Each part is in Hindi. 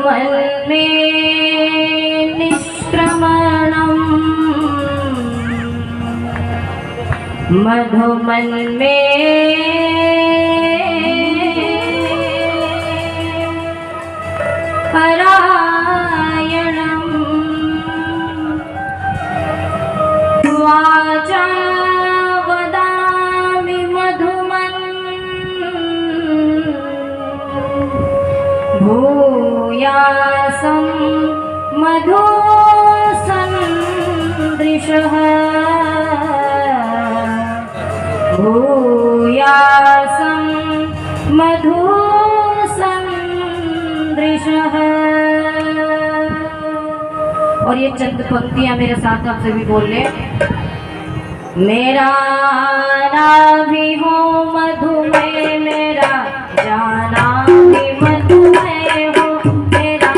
मधुमन में निष्क्रमणम् मधुमन में परायणम् वाचा वदामि मधुमन् भूयासं मधुसन्दृशः भूयासं मधुसन्दृशः। और ये चंद पंक्तियां मेरे साथ आप सभी बोल ले। मेरा नाभि हो मधुमय मेरा जाना भी मधुमय हो मेरा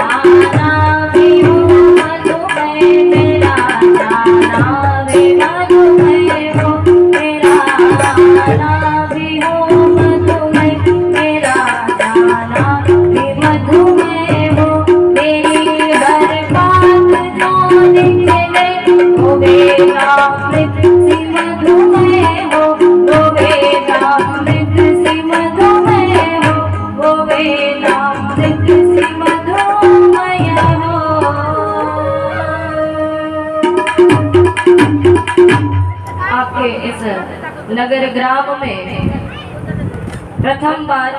आना भी हो मधुमय मेरा जाना भी मधुमय हो मेरा आना भी हो मधुमय मेरा जाना भी मधुमय हो मेरी हर बात जो निकले वो वेदामृत सी मधुमय हो वो वेदामृत सी मधुमय हो वो वेदामृत सी मधुमय हो। आपके इस नगर ग्राम में प्रथम बार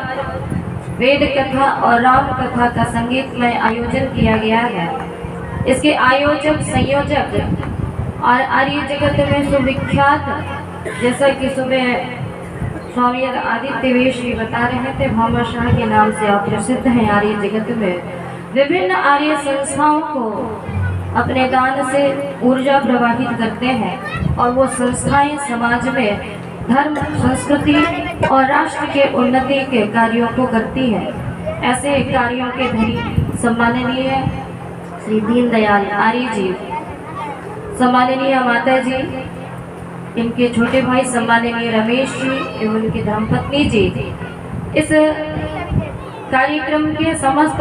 वेद कथा और राम कथा का संगीतमय आयोजन किया गया है। इसके आयोजक संयोजक और आर्य जगत में सुविख्यात, जैसा कि सुबह स्वामी आदित्य वेश जी बता रहे थे, भामाशाह के नाम से आप प्रसिद्ध हैं आर्य जगत में। विभिन्न आर्य संस्थाओं को अपने दान से ऊर्जा प्रवाहित करते हैं और वो संस्थाएं समाज में धर्म, संस्कृति और राष्ट्र के उन्नति के कार्यों को करती है। ऐसे कार्यों के धनी सम्माननीय श्री दीनदयाल आर्य जी, सम्माननीय माता जी, इनके छोटे भाई सम्माननीय रमेश जी एवं उनकी धर्मपत्नी जी, इस कार्यक्रम के समस्त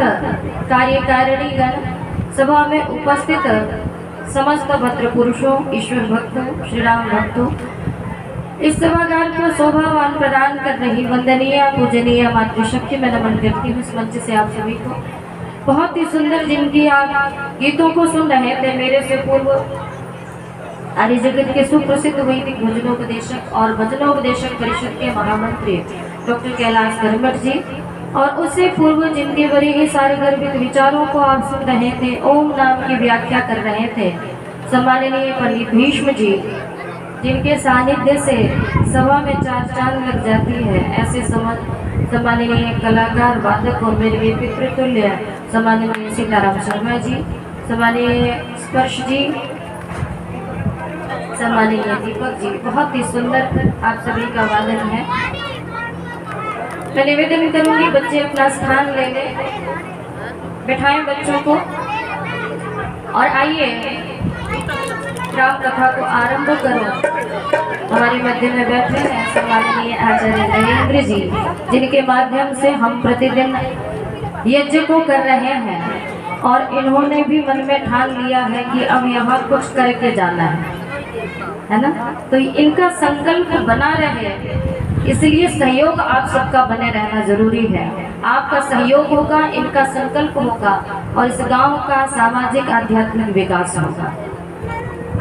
कार्यकारिणीगण, सभा में उपस्थित समस्त भद्र पुरुषों, ईश्वर भक्तों, श्री राम भक्तों, इस सभागार को शोभावान प्रदान कर रही वंदनीय पूजनीय मातृशक्ति में नमन करती हूँ। इस मंच से आप सभी को बहुत ही सुंदर, जिनकी आप गीतों को सुन रहे थे, मेरे से पूर्व आर्य जगत के सुप्रसिद्ध वैदिक भजनोपदेशक और भजनोपदेशक परिषद के महामंत्री डॉक्टर कैलाश धर्मठ जी, और उससे पूर्व जिनके बड़े ही सारे गर्भित विचारों को आप सुन रहे थे, ओम नाम की व्याख्या कर रहे थे, सम्माननीय पंडित भीष्म जी, जिनके सानिध्य से सभा में चार चांद लग जाती है। ऐसे सम्माननीय कलाकार, वादक और मेरे पितृतुल्य सम्माननीय सीताराम शर्मा जी, सम्माननीय स्पर्श जी, सम्माननीय दीपक जी, बहुत ही सुंदर आप सभी का वादन है। मैं निवेदन करूंगी बच्चे अपना स्थान ले लें, बिठाएं बच्चों को और आइए राम कथा को आरंभ करो। हमारे मध्य में बैठे हैं सम्माननीय आचार्य नरेंद्र जी, जिनके माध्यम से हम प्रतिदिन यज्ञ को कर रहे हैं और इन्होंने भी मन में ठान लिया है कि अब यहाँ कुछ करके जाना है ना। तो इनका संकल्प बना रहे, इसलिए सहयोग आप सबका बने रहना जरूरी है। आपका सहयोग होगा, इनका संकल्प होगा और इस गांव का सामाजिक आध्यात्मिक विकास होगा।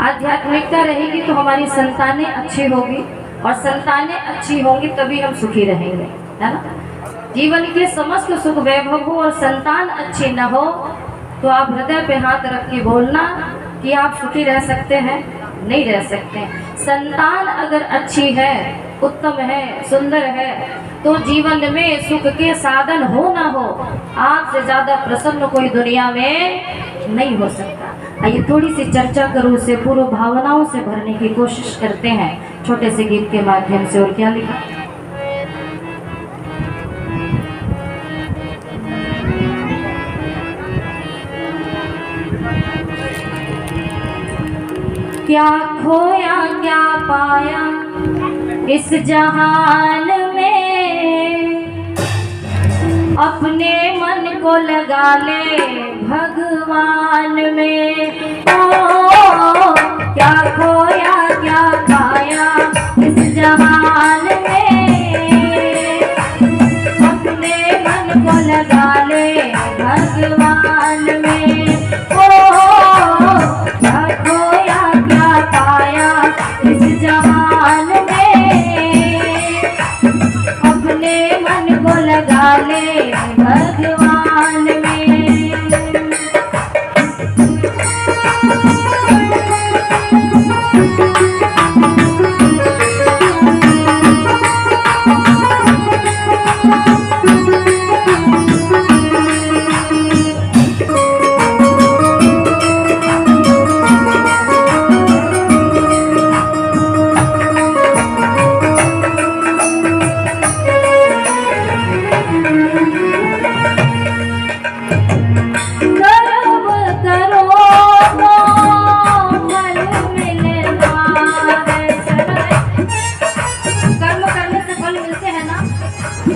आध्यात्मिकता रहेगी तो हमारी संतानें अच्छी होगी और संतानें अच्छी होंगी तभी हम सुखी रहेंगे, है ना। जीवन के समस्त सुख वैभव हो और संतान अच्छी न हो तो आप हृदय पे हाथ रख के बोलना कि आप सुखी रह सकते हैं, नहीं रह सकते। संतान अगर अच्छी है, उत्तम है, सुंदर है, तो जीवन में सुख के साधन हो ना हो, आपसे ज्यादा प्रसन्न कोई दुनिया में नहीं हो सकता। आइए थोड़ी सी चर्चा करूं, उसे पूर्व भावनाओं से भरने की कोशिश करते हैं छोटे से गीत के माध्यम से। और क्या लिखा, क्या खोया क्या पाया इस जहान में, अपने मन को लगा ले भगवान में। ओ क्या खोया क्या पाया इस जहान में, अपने मन को लगा ले भगवान में। ओ क्या खोया क्या पाया इस जहान में, अपने मन को लगा ले भगवान में।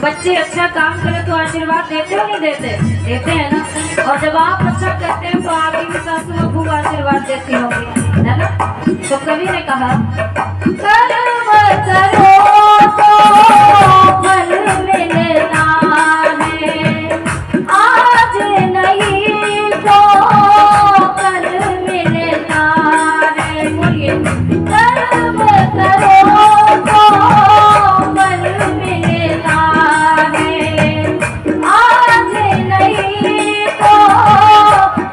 बच्चे अच्छा काम करें तो आशीर्वाद देते हो नहीं देते? देते हैं ना। और जब आप अच्छा करते हैं तो आपकी भी सासू माँ खूब आशीर्वाद देती होंगी, है ना। तो कवि ने कहा कर्म करो तो फल मिलना है, आज नहीं तो कल मिलना है। बोलिए कर्म करो तो फल मिलना है, आज नहीं तो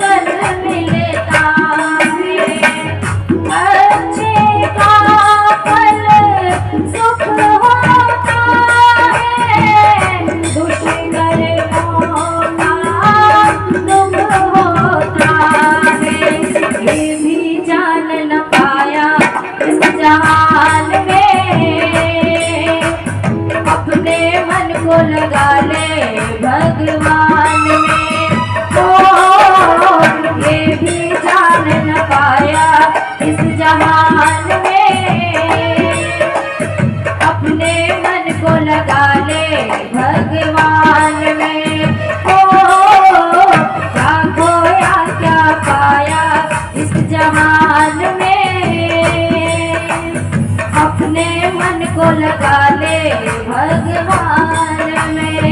कल मिलता है। अच्छे का फल सुख होता है, दुष्कर होना दुख होता है। ये भी जान न पाया इस जहान में, अपने मन को लगा ले भगवान में। ओ ये भी जान न पाया इस जहान में, अपने मन को लगा ले भगवान में। ओ क्या खोया क्या पाया इस जहान में, अपने मन को लगा ले भगवान में।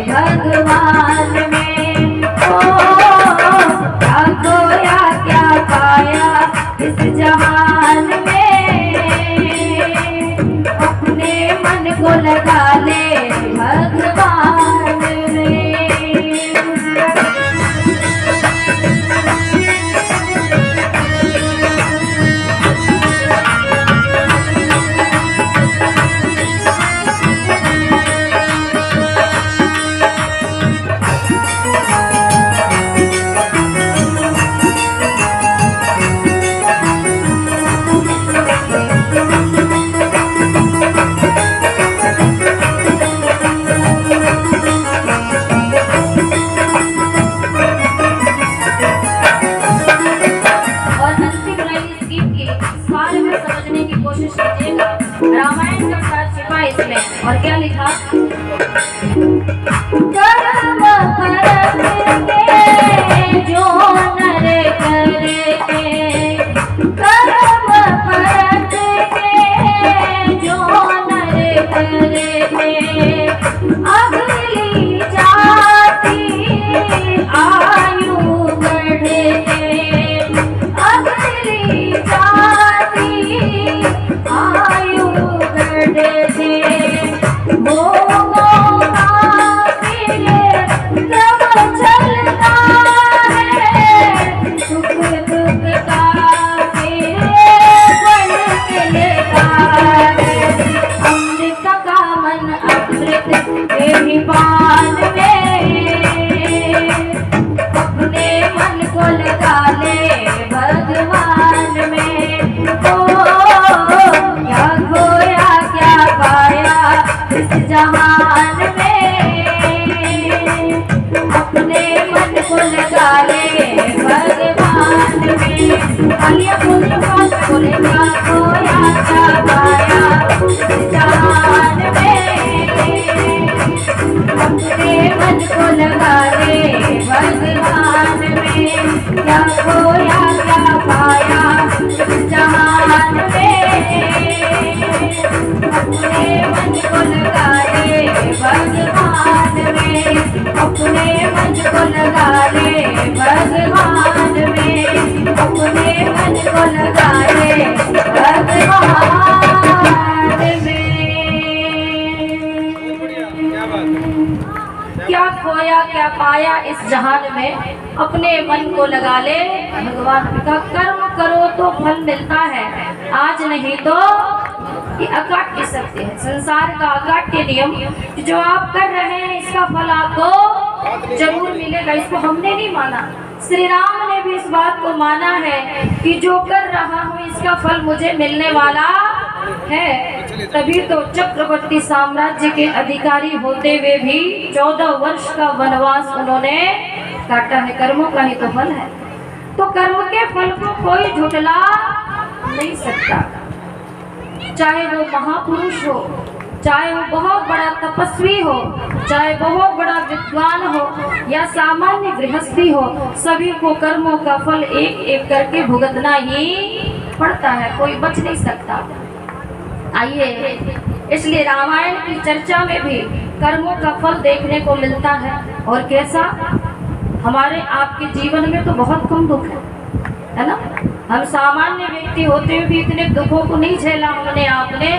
भगवान में। ओ क्या खोया क्या पाया इस जहान में, अपने मन को लगा ले भगवान में। छिपा इसमें। और क्या लिखा? कर्म करके जो नर करके, कर्म करके जो नर करके, अगली जाति आयु बढ़े, अगली जाति आयु बढ़े, वो पान में अपने मन को लगा ले भगवान में। ओ क्या खोया क्या पाया इस जहान में, अपने मन को लगा ले भगवान में। आलिया बोले क्या खोया क्या पाया इस जहान में, अपने मन को लगा ले भगवान में। क्या खोया क्या पाया जहान में, अपने मन को लगा ले भगवान में, अपने मन को लगा ले भगवान में, अपने मन को लगा ले भगवान में। क्या खोया क्या पाया इस जहान में, अपने मन को लगा ले भगवान का। कर्म करो तो फल मिलता है, आज नहीं तो ये अकाट्य सत्य है, संसार का अकाट्य नियम। जो आप कर रहे हैं इसका फल आपको जरूर मिलेगा। इसको हमने नहीं माना, श्री राम ने भी इस बात को माना है कि जो कर रहा हूँ इसका फल मुझे मिलने वाला है। तभी तो चक्रवर्ती साम्राज्य के अधिकारी होते हुए भी 14 वर्ष का वनवास उन्होंने काटा है। कर्मों का ही तो फल है, तो कर्म के फल को कोई झुठला नहीं सकता। चाहे वो महापुरुष हो, चाहे वो बहुत बड़ा तपस्वी हो, चाहे बहुत बड़ा विद्वान हो या सामान्य गृहस्थी हो, सभी को कर्मों का फल एक एक करके भुगतना ही पड़ता है, कोई बच नहीं सकता। आइए, इसलिए रामायण की चर्चा में भी कर्मों का फल देखने को मिलता है। और कैसा? हमारे आपके जीवन में तो बहुत कम दुख है ना। हम सामान्य व्यक्ति होते हुए भी इतने दुखों को नहीं झेला हमने आपने,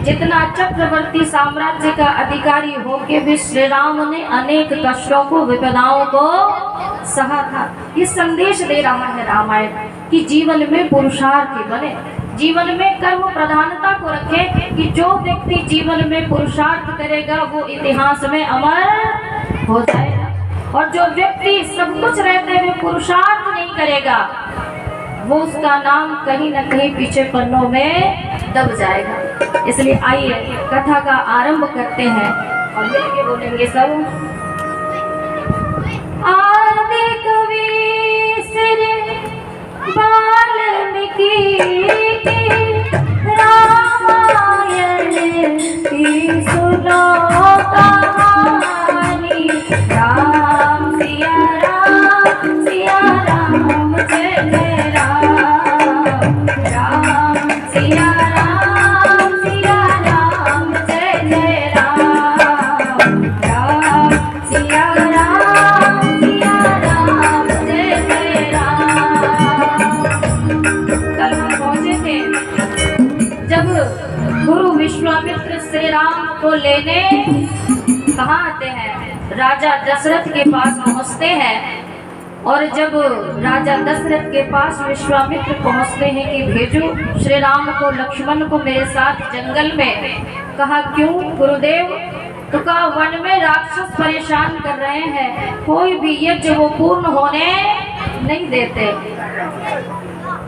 जितना चक्रवर्ती साम्राज्य का अधिकारी होके भी श्री राम ने अनेक कष्टों को, विपदाओं को सहा था। ये संदेश दे रहा है रामायण कि जीवन में पुरुषार्थ बने, जीवन में कर्म प्रधानता को रखे, कि जो व्यक्ति जीवन में पुरुषार्थ करेगा वो इतिहास में अमर हो जाएगा, और जो व्यक्ति सब कुछ रहते हुए पुरुषार्थ नहीं करेगा वो उसका नाम कहीं न कहीं पीछे पन्नों में दब जाएगा। इसलिए आइए कथा का आरंभ करते हैं और मिलके बोलेंगे सब। आदि कवि श्री वाल्मीकि रामायण की सुनो कहानी, राम सिया राम जय राम, राम सिया राम जय जय राम, राम सिया राम जय जय राम। कल हम पहुंचे थे जब गुरु विश्वामित्र श्री राम को लेने कहाँ आते हैं, राजा दशरथ के पास पहुंचते हैं। और जब राजा दशरथ के पास विश्वामित्र पहुंचते हैं कि भेजो श्री राम को, लक्ष्मण को मेरे साथ जंगल में। कहा क्यों गुरुदेव? तो कहा वन में राक्षस परेशान कर रहे हैं, कोई भी यज्ञ वो पूर्ण होने नहीं देते।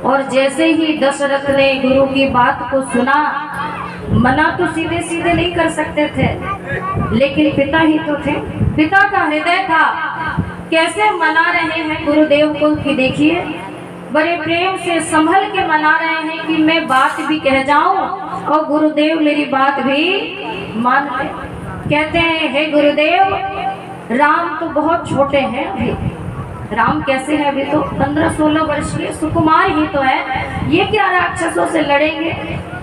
और जैसे ही दशरथ ने गुरु की बात को सुना, मना तो सीधे सीधे नहीं कर सकते थे, लेकिन पिता ही तो थे, पिता का हृदय था, कैसे मना रहे हैं गुरुदेव को कि देखिए बड़े प्रेम से संभल के मना रहे हैं कि मैं बात भी कह जाऊं और गुरुदेव मेरी बात भी मान ले। कहते हैं हे गुरुदेव, राम तो बहुत छोटे हैं अभी। राम कैसे है? अभी तो 15-16 वर्ष के सुकुमार ही तो है। ये क्या राक्षसों से लड़ेंगे?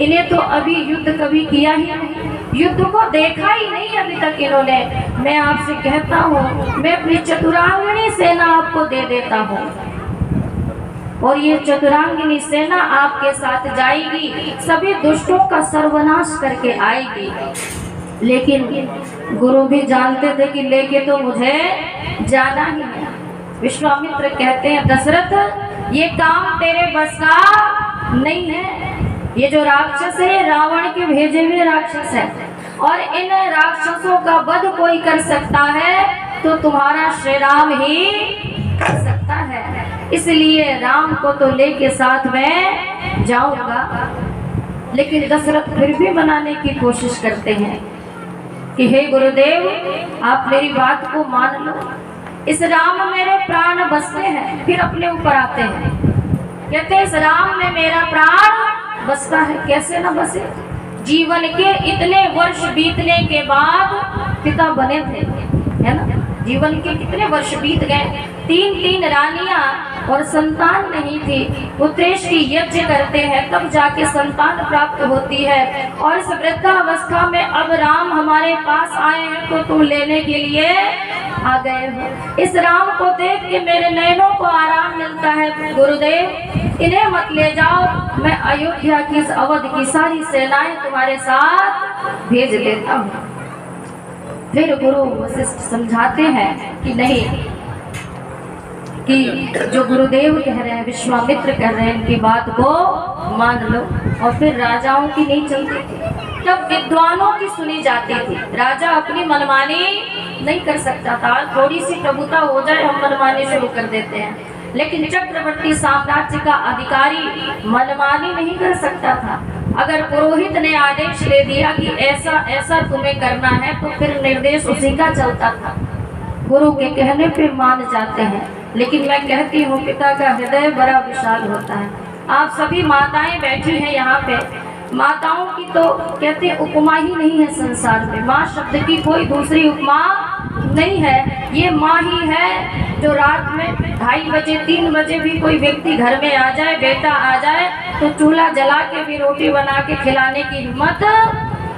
इन्हें तो अभी युद्ध कभी किया ही नहीं, युद्ध को देखा ही नहीं अभी तक इन्होंने। मैं आपसे कहता हूँ, मैं अपनी चतुरांगिनी सेना आपको दे देता हूँ और ये चतुरांगिनी सेना आपके साथ जाएगी, सभी दुष्टों का सर्वनाश करके आएगी। लेकिन गुरु भी जानते थे कि लेके तो मुझे जाना ही है। विश्वामित्र कहते हैं दशरथ, ये काम तेरे बस का नहीं है। ये जो राक्षस है रावण के भेजे हुए राक्षस है और इन राक्षसों का वध कोई कर सकता है तो तुम्हारा श्री राम ही कर सकता है। इसलिए राम को तो लेके साथ में जाऊंगा। लेकिन दशरथ फिर भी मनाने की कोशिश करते हैं कि हे गुरुदेव, आप मेरी बात को मान लो। इस राम में मेरे प्राण बसते हैं। फिर अपने ऊपर आते हैं, कहते हैं इस राम में मेरा प्राण बसता है। कैसे ना बसे? जीवन के इतने वर्ष बीतने के बाद पिता बने थे, है ना? जीवन के कितने वर्ष बीत गए, 3 रानियां और संतान नहीं थी। पुत्रेष्टि यज्ञ करते हैं तब जाके संतान प्राप्त होती है। और इस वृद्धावस्था में अब राम हमारे पास आए हैं तो तुम लेने के लिए आ गए हो। इस राम को देख के मेरे नयनों को आराम मिलता है। गुरुदेव, इन्हें मत ले जाओ, मैं अयोध्या की इस अवध की सारी सेनाएं तुम्हारे साथ भेज देता हूँ। फिर गुरु वशिष्ठ समझाते हैं कि नहीं, कि जो गुरुदेव कह रहे हैं, विश्वामित्र कह रहे हैं, इनकी बात को मान लो। और फिर राजाओं की नहीं चलती थी, तब विद्वानों की सुनी जाती थी। राजा अपनी मनमानी नहीं कर सकता था। थोड़ी सी प्रभुता हो जाए हम मनमानी शुरू कर देते हैं, लेकिन चक्रवर्ती साम्राज्य का अधिकारी मनमानी नहीं कर सकता था। अगर पुरोहित ने आदेश दे दिया कि ऐसा ऐसा तुम्हें करना है तो फिर निर्देश उसी का चलता था। गुरु के कहने पे मान जाते हैं। लेकिन मैं कहती हूँ पिता का हृदय बड़ा विशाल होता है। आप सभी माताएं बैठी हैं यहाँ पे, माताओं की तो कहते हैं उपमा ही नहीं है संसार में। माँ शब्द की कोई दूसरी उपमा नहीं है। ये माँ ही है जो रात में 2:30 बजे 3 बजे भी कोई व्यक्ति घर में आ जाए, बेटा आ जाए तो चूल्हा जला के भी रोटी बना के खिलाने की हिम्मत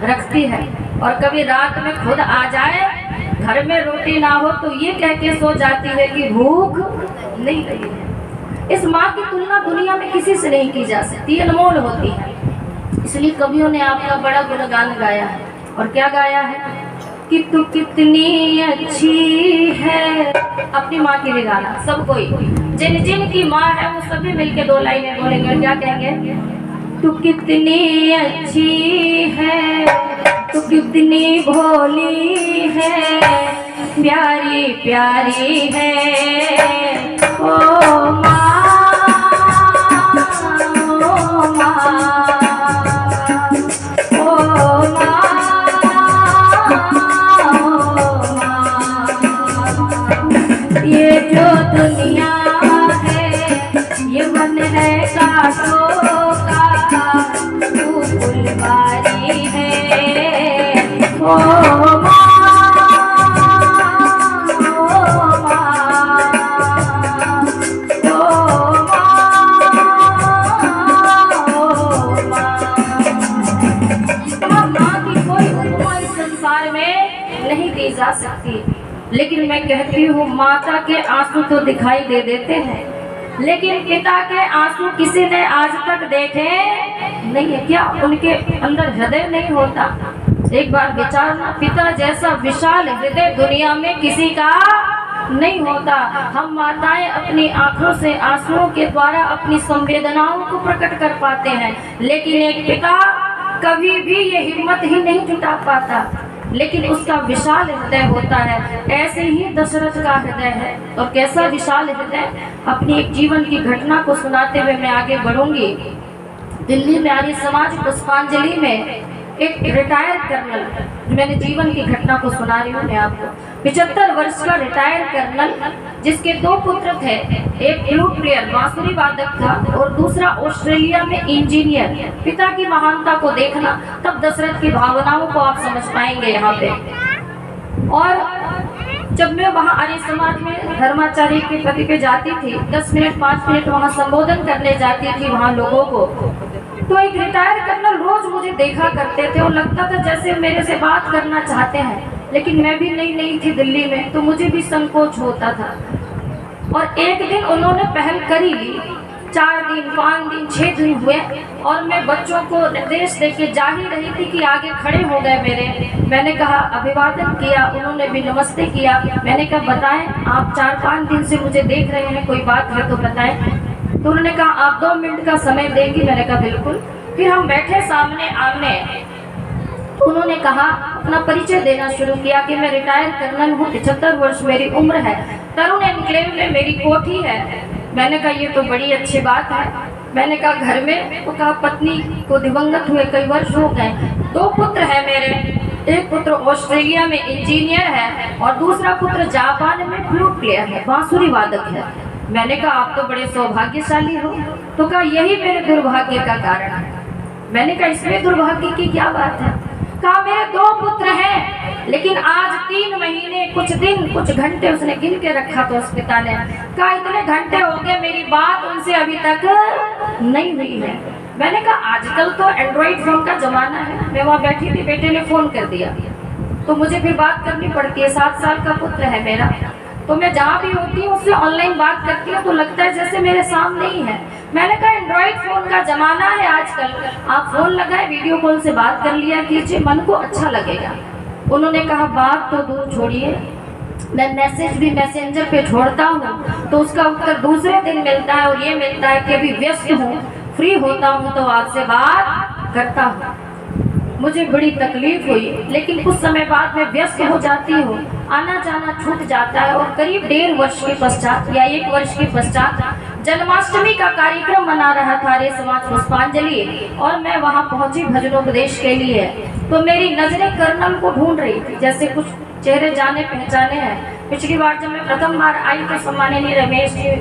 रखती है। और कभी रात में खुद आ जाए, घर में रोटी ना हो तो ये कह के सो जाती है कि भूख नहीं लगी है। इस माँ की तुलना दुनिया में किसी से नहीं की जा सकती, अनमोल होती है। इसलिए कवियों ने आपका बड़ा गुणगान गाया है। और क्या गाया है कि तू कितनी अच्छी है। अपनी माँ की भी गाना सब कोई, जिन जिन की माँ है वो सभी मिलके 2 लाइनें बोलेंगे। क्या कहेंगे? तू कितनी अच्छी है, तू कितनी भोली है, प्यारी प्यारी है ओ माँ, ओ माँ, ओ माँ, ओ माँ। ये जो दुनिया है ये मन है कांटों का, तू फुलवारी है ओ माँ, ओ माँ, ओ माँ, ओ माँ की कोई उपमा इस संसार में नहीं दी जा सकती। लेकिन मैं कहती हूँ माता के आंसू तो दिखाई दे देते हैं, लेकिन पिता के आंसू किसी ने आज तक देखे नहीं है। क्या उनके अंदर हृदय नहीं होता? एक बार विचारना, पिता जैसा विशाल हृदय दुनिया में किसी का नहीं होता। हम माताएं अपनी आंखों से आंसुओं के द्वारा अपनी संवेदनाओं को प्रकट कर पाते हैं, लेकिन एक पिता कभी भी ये हिम्मत ही नहीं जुटा पाता। लेकिन उसका विशाल हृदय होता है। ऐसे ही दशरथ का हृदय है। और कैसा विशाल हृदय, अपनी एक जीवन की घटना को सुनाते हुए मैं आगे बढ़ूंगी। दिल्ली में आर्य समाज पुष्पांजलि में एक रिटायर कर्नल, मैंने जीवन की घटना को सुना रही हूँ मैं आपको। 75 वर्ष का रिटायर कर्नल जिसके 2 पुत्र थे, एक फ्लूट प्लेयर बांसुरी वादक था और दूसरा ऑस्ट्रेलिया में इंजीनियर। पिता की महानता को देखना, तब दशरथ की भावनाओं को आप समझ पाएंगे यहाँ पे। और जब मैं वहाँ आर्य समाज में धर्माचार्य के पति पे जाती थी, 10 मिनट 5 मिनट वहाँ संबोधन करने जाती थी वहाँ लोगों को, तो एक रिटायर कर्नल रोज मुझे देखा करते थे और लगता था जैसे मेरे से बात करना चाहते हैं, लेकिन मैं भी नई थी दिल्ली में, तो मुझे भी संकोच होता था। और एक दिन उन्होंने पहल करी ली, 4 दिन 5 दिन 6 दिन हुए और मैं बच्चों को निर्देश देके जा ही रही थी कि आगे खड़े हो गए मेरे। मैंने कहा, अभिवादन किया, उन्होंने भी नमस्ते किया। मैंने कहा, बताएं आप 4-5 दिन से मुझे देख रहे हैं, कोई बात है तो बताएं। तो उन्होंने कहा, आप 2 मिनट का समय देंगी? मैंने कहा बिल्कुल। फिर हम बैठे सामने आमने, उन्होंने कहा, अपना परिचय देना शुरू किया कि मैं रिटायर कर्नल हूँ, 75 वर्ष मेरी उम्र है, तरुण एनक्लेव में मेरी कोठी है। मैंने कहा, ये तो बड़ी अच्छी बात है। मैंने कहा, घर में? तो कहा, पत्नी को दिवंगत हुए कई वर्ष हो गए, 2 पुत्र हैं मेरे, एक पुत्र ऑस्ट्रेलिया में इंजीनियर है और दूसरा पुत्र जापान में फ्लूट प्लेयर है, बांसुरी वादक है। मैंने कहा, आप तो बड़े सौभाग्यशाली हो। तो कहा, यही मेरे दुर्भाग्य का कारण है। मैंने कहा, इसमें दुर्भाग्य की क्या बात है? कहा, मेरे 2 पुत्र हैं, लेकिन आज 3 महीने कुछ दिन कुछ घंटे, उसने गिन के रखा तो उस पिता ने कहा, इतने घंटे हो गए मेरी बात उनसे अभी तक नहीं हुई है। मैंने कहा, आजकल तो एंड्रॉइड फोन का जमाना है। मैं वहाँ बैठी थी, बेटे ने फोन कर दिया तो मुझे फिर बात करनी पड़ती है। 7 साल का पुत्र है मेरा, तो मैं जहाँ भी होती हूँ उससे ऑनलाइन बात करती हूँ तो लगता है जैसे मेरे सामने ही है। मैंने कहा, एंड्रॉइड फोन का जमाना है आजकल, आप फोन लगाए, वीडियो कॉल से बात कर लिया कीजिए, मन को अच्छा लगेगा। उन्होंने कहा, बात तो दूर छोड़िए, मैं मैसेज भी मैसेंजर पे छोड़ता हूँ तो उसका उत्तर दूसरे दिन मिलता है और ये मिलता है कि अभी व्यस्त हूँ, फ्री होता हूँ तो आपसे बात करता हूँ। मुझे बड़ी तकलीफ हुई, लेकिन कुछ समय बाद मैं व्यस्त हो जाती हूँ, आना जाना छूट जाता है। और करीब 1.5 वर्ष के पश्चात या 1 वर्ष के पश्चात जन्माष्टमी का कार्यक्रम मना रहा था आर्य समाज पुष्पांजलि, और मैं वहाँ पहुंची भजनोपदेश के लिए। तो मेरी नजरें कर्नल को ढूंढ रही थी, जैसे कुछ चेहरे जाने पहचाने हैं। पिछली बार जब मैं प्रथम बार आई तो सम्माननीय रमेश जी,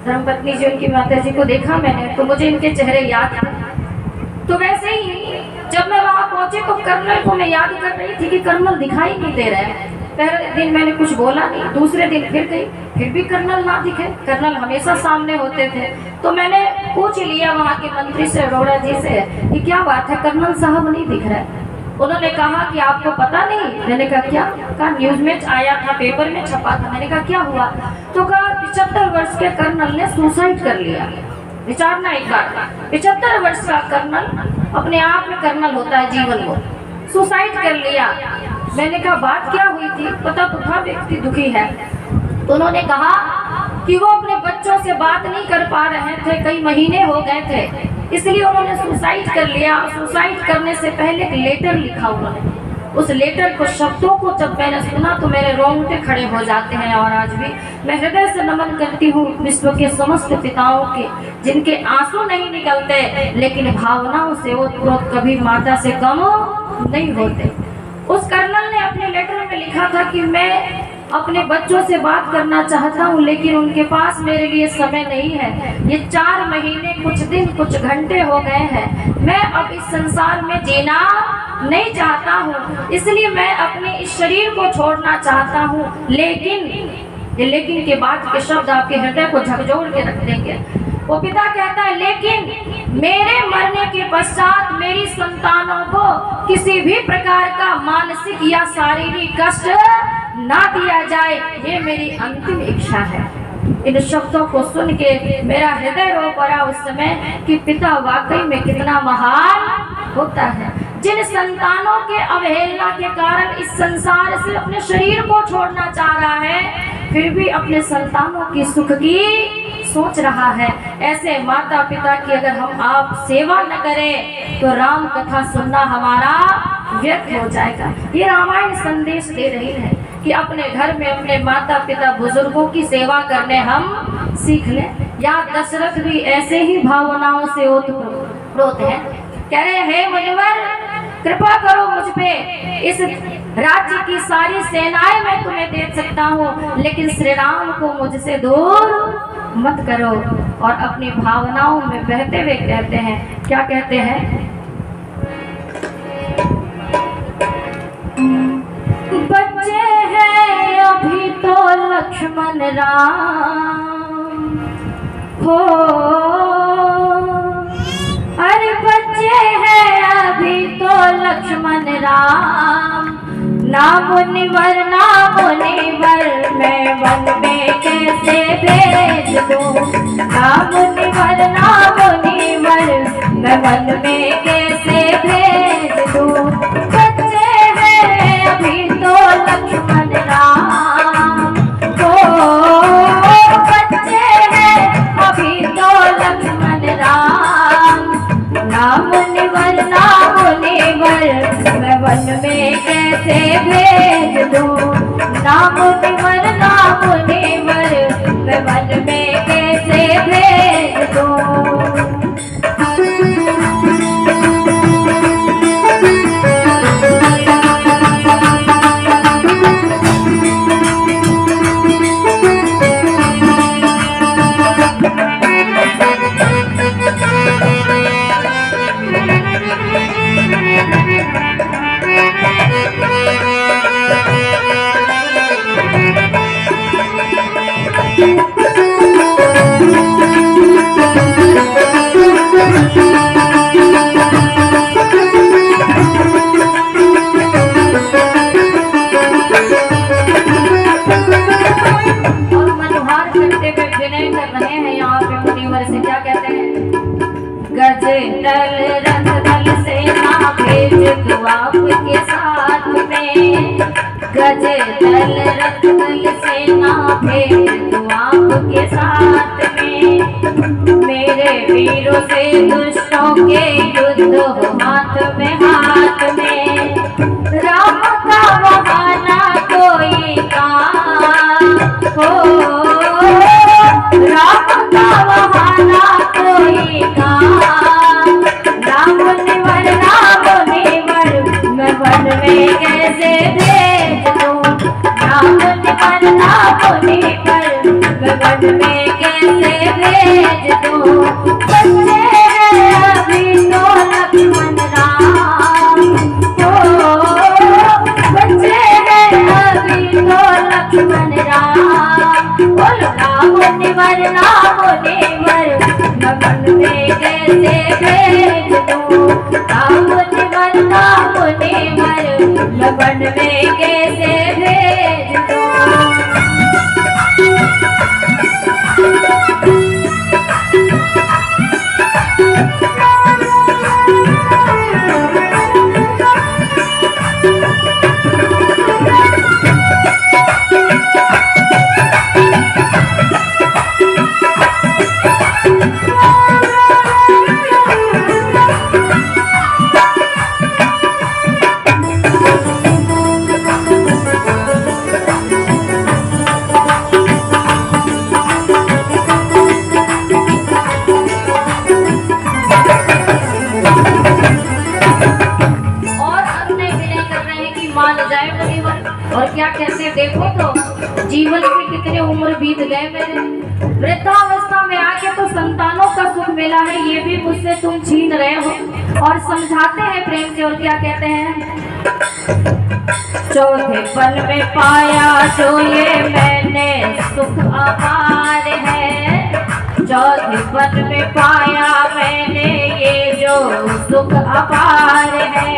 धर्मपत्नी जी, उनकी माता जी को देखा मैंने, तो मुझे इनके चेहरे याद थे। तो वैसे ही जब मैं वहाँ पहुंची तो कर्नल को मैं याद कर रही थी कि कर्नल दिखाई नहीं दे रहे हैं। पहले दिन मैंने कुछ बोला नहीं, दूसरे दिन फिर गई, फिर भी कर्नल ना दिखे। कर्नल हमेशा सामने होते थे। तो मैंने पूछ लिया वहाँ के मंत्री से, अरोड़ा जी से, कि क्या बात है, कर्नल साहब नहीं दिख रहे। उन्होंने कहा कि आपको पता नहीं। मैंने कहा, क्या? कहा, न्यूज में आया था, पेपर में छपा था। मैंने कहा, क्या हुआ? तो कहा, 75 वर्ष के कर्नल ने सुसाइड कर लिया। विचारना एक बार, 75 वर्ष का कर्नल अपने आप में कर्नल होता है जीवन को, सुसाइड कर लिया। मैंने कहा, बात क्या हुई थी? पता तो था व्यक्ति दुखी है। तो उन्होंने कहा कि वो अपने बच्चों से बात नहीं कर पा रहे थे, कई महीने हो गए थे, इसलिए उन्होंने सुसाइड कर लिया। सुसाइड करने से पहले एक लेटर लिखा उन्होंने। उस लेटर को, शब्दों को जब मैंने सुना तो मेरे रोंगटे खड़े हो जाते हैं। और आज भी मैं हृदय से नमन करती हूँ विश्व के समस्त पिताओं के, जिनके आंसू नहीं निकलते लेकिन भावनाओं से ओतप्रोत कभी माता से कम नहीं होते। उस कर्नल ने अपने लेटर में लिखा था कि मैं अपने बच्चों से बात करना चाहता हूँ, लेकिन उनके पास मेरे लिए समय नहीं है। ये 4 महीने कुछ दिन कुछ घंटे हो गए हैं। मैं अब इस संसार में जीना नहीं चाहता हूँ, इसलिए मैं अपने इस शरीर को छोड़ना चाहता हूँ। लेकिन के बाद के शब्द आपके हृदय को झकझोर के रख देंगे। वो पिता कहता है, लेकिन मेरे मरने के पश्चात मेरी संतानों को किसी भी प्रकार का मानसिक या शारीरिक कष्ट ना दिया जाए, ये मेरी अंतिम इच्छा है। इन शब्दों को सुन के मेरा हृदय रो पड़ा उस समय कि पिता वाकई में कितना महान होता है। जिन संतानों के अवहेलना के कारण इस संसार से अपने शरीर को छोड़ना चाह रहा है, फिर भी अपने संतानों की सुख की सोच रहा है। ऐसे माता पिता की अगर हम आप सेवा न करें तो राम कथा सुनना हमारा व्यर्थ हो जाएगा। ये रामायण संदेश दे रही है कि अपने घर में अपने माता पिता बुजुर्गों की सेवा करने हम सीख लें। यहाँ दशरथ भी ऐसे ही भावनाओं से ओतप्रोत हैं। कह रहे हैं, मुनिवर कृपा करो मुझ पे। इस राज्य की सारी सेनाएं मैं तुम्हें दे सकता हूँ, लेकिन श्री राम को मुझसे दूर मत करो। और अपनी भावनाओं में बहते हुए कहते हैं, क्या कहते हैं? बच्चे हैं अभी तो लक्ष्मण राम हो, अरे बच्चे हैं अभी तो लक्ष्मण राम। नाम निवर मैं वन में कैसे भेज दूं। नाम निवर मैं वन में कैसे भेज दूं। बच्चे हैं अभी तो लक्ष्मण राम हो, बच्चे हैं अभी तो लक्ष्मण राम। नाम निवर मैं वन में कैसे भेज दूं। नाम निवर मैं वन में कैसे भेज दूं। गजदल रथदल सेना भेज तू आपके साथ में। गजदल रथदल सेना भेज तू आपके साथ में। मेरे वीरों से दुष्टों के युद्ध हो हाथ में। राम का बहाना कोई काम हो, राम का बहाना कोई काम। मैं वन में कैसे भेज दूं। नाम निवर मैं वन में कैसे भेज दूं। बच्चे हैं अभी तो लक्ष्मण राम हो, बच्चे हैं अभी तो लक्ष्मण राम। बोलो नाम निवर मैं वन में कैसे भेज दूं। नाम निवर मैं वन में कैसे भेज दूं। और क्या कहते, देखो तो जीवन के कितने उम्र बीत गए मेरे। वृद्धावस्था में आके तो संतानों का सुख मिला है, ये भी मुझसे तुम छीन रहे हो। और समझाते हैं प्रेम से, और क्या कहते हैं? चौथे पल में पाया जो ये मैंने सुख अपार है। चौथे पल में पाया मैंने ये जो सुख अपार है।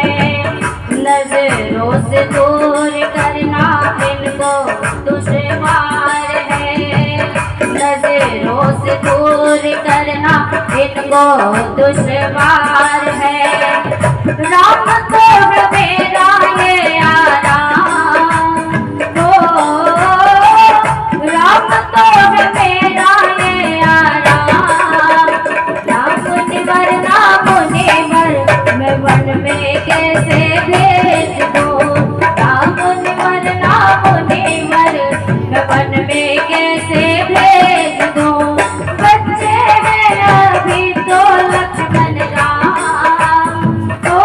नजरों से दूर करना इनको दुश्वार है। नजरों से दूर करना इनको दुश्वार है। राम को मेरा ये आराम हो, राम को मेरा ये आराम। नाम निवर मैं वन में कैसे भेज दूं। नाम निवर मैं वन में कैसे भेज दूं। बच्चे हैं अभी तो लक्ष्मण राम हो,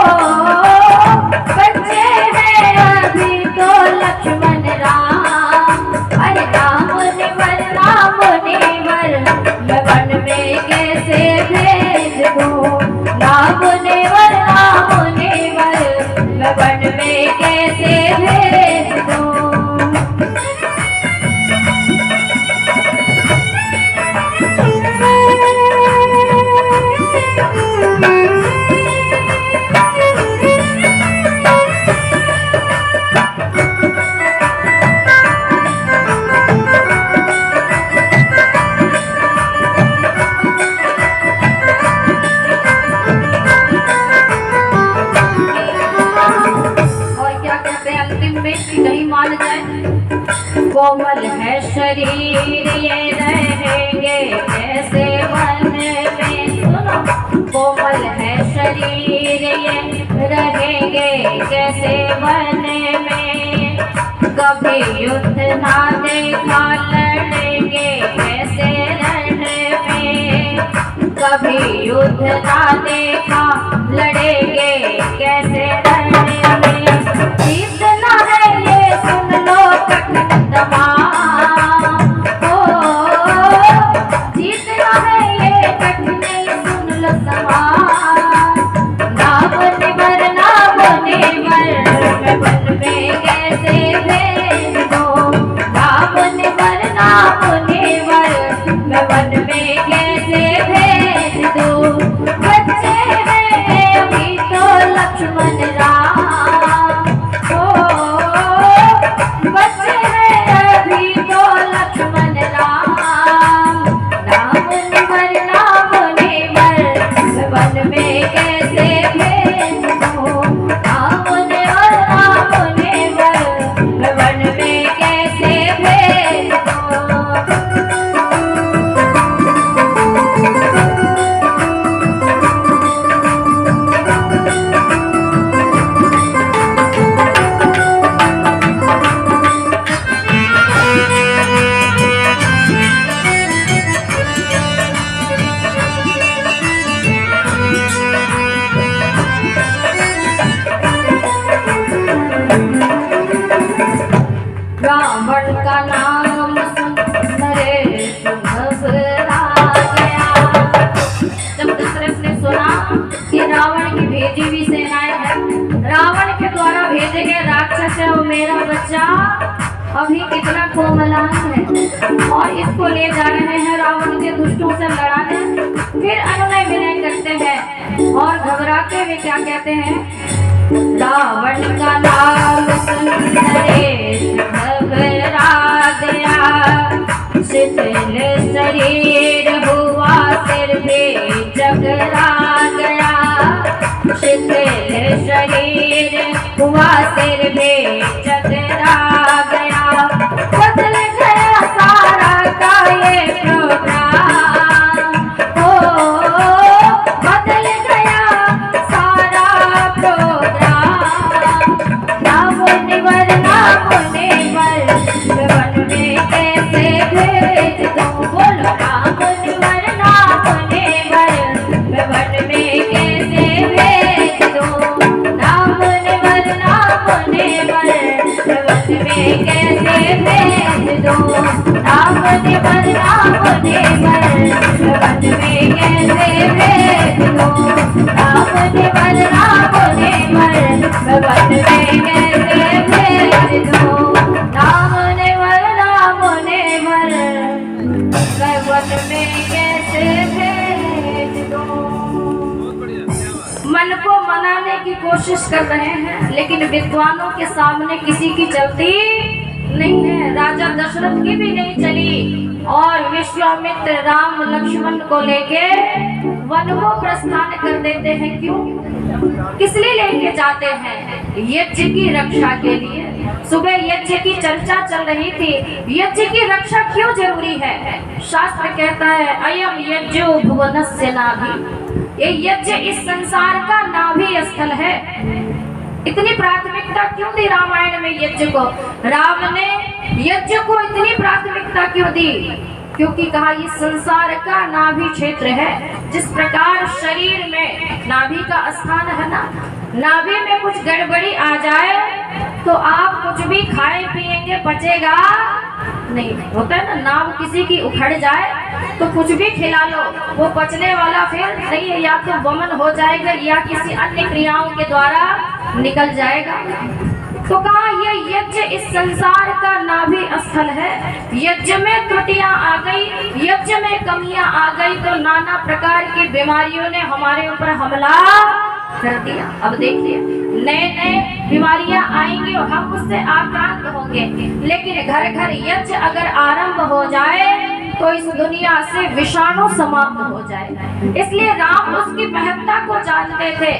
कोमल है शरीर ये रहेंगे कैसे वन में। सुनो, कोमल है शरीर ये रहेंगे कैसे वन में। कभी युद्ध ना देखा लड़ेंगे कैसे रण में। कभी युद्ध ना देखा लड़ेंगे कैसे रण में। जीतना है ये सुन लो कठिन तमाम, जीतना है ये कठिन सुन लो सवाल। नाम निबर नाम निबर मैं बन में कैसे भेज दो। नाम निबर नाम निबर मैं बन में कैसे भेज दो। बच्चे हैं अभी तो लक्ष्मण राम, बच्चे हैं अभी तो लक्ष्मण राम। नाम निबर नाम निबर मैं वन में कैसे भेज दूं। नाम निबर नाम निबर मैं वन में कैसे भेज दूं। रावण का नाम सुन नरेश घबरा गया। जब दशरथ ने सुना कि रावण की भेजी हुई सेनाएं हैं, रावण के द्वारा भेजे गए राक्षस है, वो मेरा बच्चा अभी कितना कोमलान है और इसको ले जा रहे हैं रावण के दुष्टों से लड़ाने। फिर अनुनय विनय करते हैं और घबराते हुए क्या कहते हैं। रावण का नाम सुन नरेश घबरा गया। शिथिल शरीर हुआ सिर भी जगरा गया। शिथिल शरीर हुआ सिर भी जगरा गया। बदल गया सारा का ये प्रोग्राम, बदल गया सारा प्रोग्राम। नाम निबर नाम निबर मैं वन में कैसे भेज दूं। बोलो, नाम निबर नाम निबर मैं वन में कैसे भेज दूं। नाम निबर नाम निबर मैं वन में कैसे भेज दूं। नाम निबर नाम निबर मैं वन में कैसे भेज दूं। नाम निबर नाम निबर मैं वन में कैसे भेज दूं। नाम निबर नाम निबर मैं वन में कैसे भेज दूं। मन को मनाने की कोशिश कर रहे हैं लेकिन विद्वानों के सामने किसी की चलती नहीं है। राजा दशरथ की भी नहीं चली और विश्वामित्र राम लक्ष्मण को लेके वन को प्रस्थान कर देते हैं। क्यों, किस लिए लेके जाते हैं? यज्ञ की रक्षा के लिए। सुबह यज्ञ की चर्चा चल रही थी। यज्ञ की रक्षा क्यों जरूरी है? शास्त्र कहता है अयम यज्ञो भुवनस्य नाभि। ये यज्ञ इस संसार का नाभि स्थल है। इतनी प्राथमिकता क्यों दी रामायण में यज्ञ को? राम ने यज्ञ को इतनी प्राथमिकता क्यों दी? क्योंकि कहा ये संसार का नाभि क्षेत्र है। जिस प्रकार शरीर में नाभि का स्थान है ना, नाभि में कुछ गड़बड़ी आ जाए तो आप कुछ भी खाए पिएंगे पचेगा नहीं। होता है ना, नाभ किसी की उखड़ जाए तो कुछ भी खिला लो वो पचने वाला फिर नहीं है, या तो वमन हो जाएगा या किसी अन्य क्रियाओं के द्वारा निकल जाएगा। तो कहा ये यज्ञ इस संसार का नाभि स्थल है। यज्ञ में त्रुटियां आ गई, यज्ञ में कमियां आ गई तो नाना प्रकार की बीमारियों ने हमारे ऊपर हमला कर दिया। अब देखिए नए नए बीमारियां आएंगी और हम उससे आक्रांत होंगे। लेकिन घर घर यज्ञ अगर आरंभ हो जाए तो इस दुनिया से विषाणु समाप्त हो जाए। इसलिए राम उसकी महत्ता को जानते थे,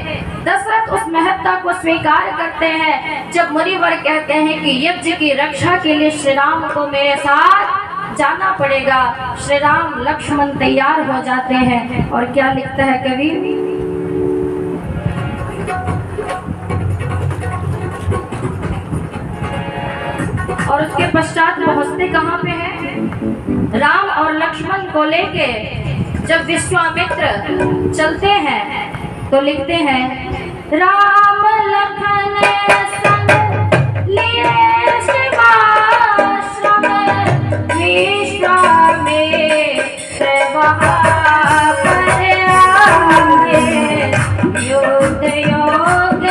दशरथ उस महत्ता पराधीनता को स्वीकार करते हैं। जब मुनिवर कहते हैं कि यज्ञ की रक्षा के लिए श्री राम को मेरे साथ जाना पड़ेगा, श्री राम लक्ष्मण तैयार हो जाते हैं। और क्या लिखता है कवि, और उसके पश्चात पहुंचते कहाँ पे हैं, राम और लक्ष्मण को लेके जब विश्वामित्र चलते हैं तो लिखते हैं, राम लखन संग लिए शिवाश्रम विश्वामित्र वहाँ पर आए, युद्ध योग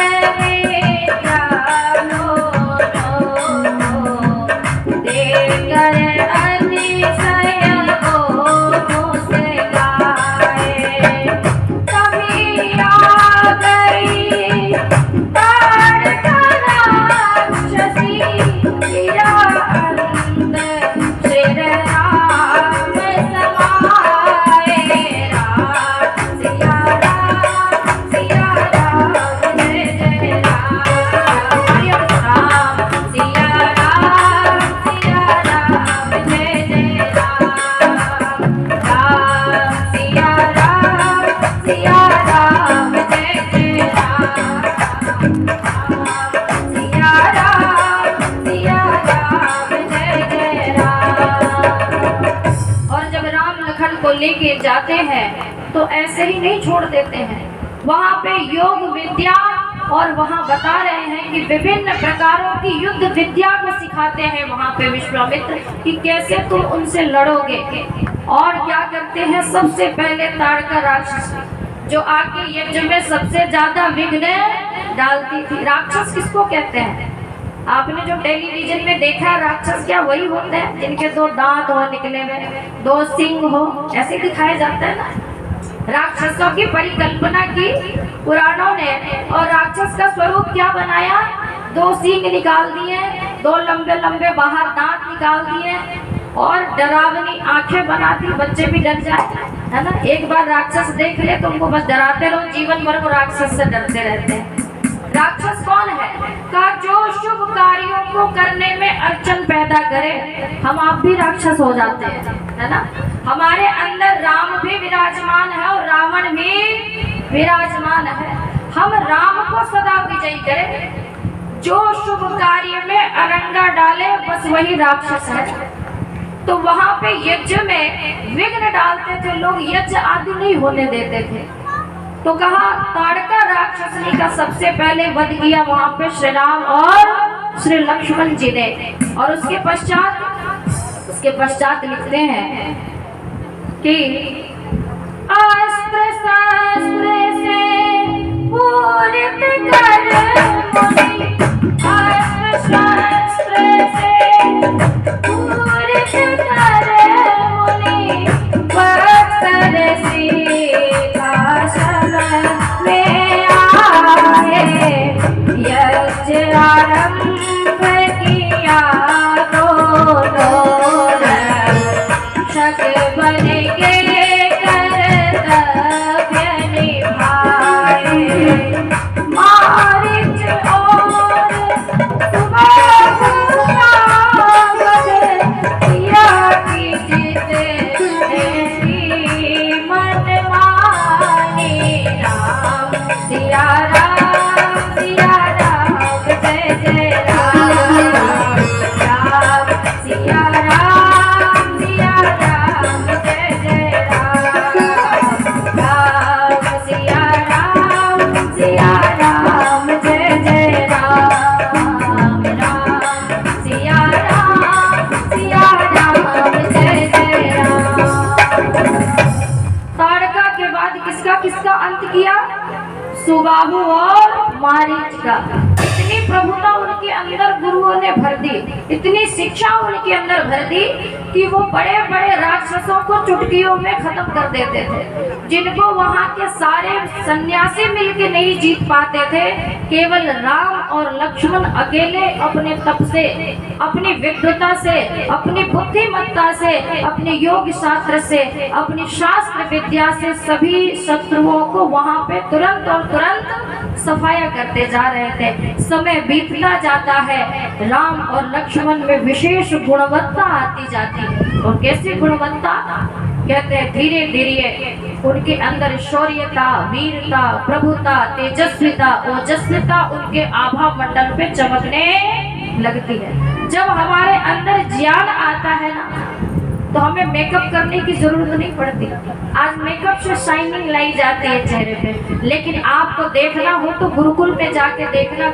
लेके जाते हैं तो ऐसे ही नहीं छोड़ देते हैं। वहाँ पे योग विद्या और वहाँ बता रहे हैं कि विभिन्न प्रकारों की युद्ध विद्या को सिखाते हैं वहाँ पे विश्वामित्र कि कैसे तुम उनसे लड़ोगे। और क्या करते हैं, सबसे पहले ताड़का राक्षस जो आके यज्ञ में सबसे ज्यादा विघ्न डालती थी। राक्षस किसको कहते हैं, आपने जो टेलीविजन में देखा राक्षस क्या वही होते हैं जिनके दो दांत हो निकले में, दो सिंग हो, ऐसे दिखाया जाता है ना। राक्षसों की परिकल्पना की पुराणों ने और राक्षस का स्वरूप क्या बनाया, दो सिंग निकाल दिए, दो लंबे लंबे बाहर दांत निकाल दिए और डरावनी आंखें बनाती, बच्चे भी डर जाते है ना। एक बार राक्षस देख ले तो उनको बस डराते रहो, जीवन भर वो राक्षस से डरते रहते हैं। राक्षस कौन है का जो शुभ कार्यों को करने में अड़चन पैदा करे। हम आप भी राक्षस हो जाते हैं है ना। हमारे अंदर राम भी विराजमान है और रावण भी विराजमान है। हम राम को सदा विजयी करें, जो शुभ कार्य में अरंगा डाले बस वही राक्षस है। तो वहां पे यज्ञ में विघ्न डालते थे लोग, यज्ञ आदि नहीं होने देते थे। तो कहा ताड़का राक्षसनी का सबसे पहले वध किया वहां पे श्री राम और श्री लक्ष्मण जी ने। और उसके पश्चात लिखते हैं कि अस्त्र शस्त्र से पूरित कर मुनि, अस्त्र शस्त्र से पूरित कर मुनि, वत्सर सीता में आए, यज्ञ आरंभ किया तो शक बन के कर्तव्य निभाए, मारिच और किसका अंत किया, सुबाहु और मारीच का। इतनी प्रभुता उनके अंदर गुरुओं ने भर दी, इतनी शिक्षा उनके अंदर भर दी कि वो बड़े बड़े राक्षसों को चुटकियों में खत्म कर देते थे, जिनको वहां के सारे सन्यासी मिलके नहीं जीत पाते थे। केवल राम और लक्ष्मण अकेले अपने तप से, अपनी विद्वता से, अपनी बुद्धिमत्ता से, अपने योग शास्त्र से, अपनी शास्त्र विद्या से सभी शत्रुओं को वहां पे तुरंत और तुरंत सफाया करते जा रहे थे। समय बीतता जाता है, राम और लक्ष्मण में विशेष गुणवत्ता आती जाती है। और कैसी गुणवत्ता? कहते हैं धीरे धीरे उनके अंदर शौर्यता, वीरता, प्रभुता, तेजस्विता, ओजस्विता उनके आभा मंडल पे चमकने लगती है। जब हमारे अंदर ज्ञान आता है ना, तो हमें मेकअप करने की जरूरत नहीं पड़ती। आज मेकअप से शाइनिंग लाई जाती है चेहरे पे, लेकिन आपको देखना हो तो गुरुकुल में जाके देखना।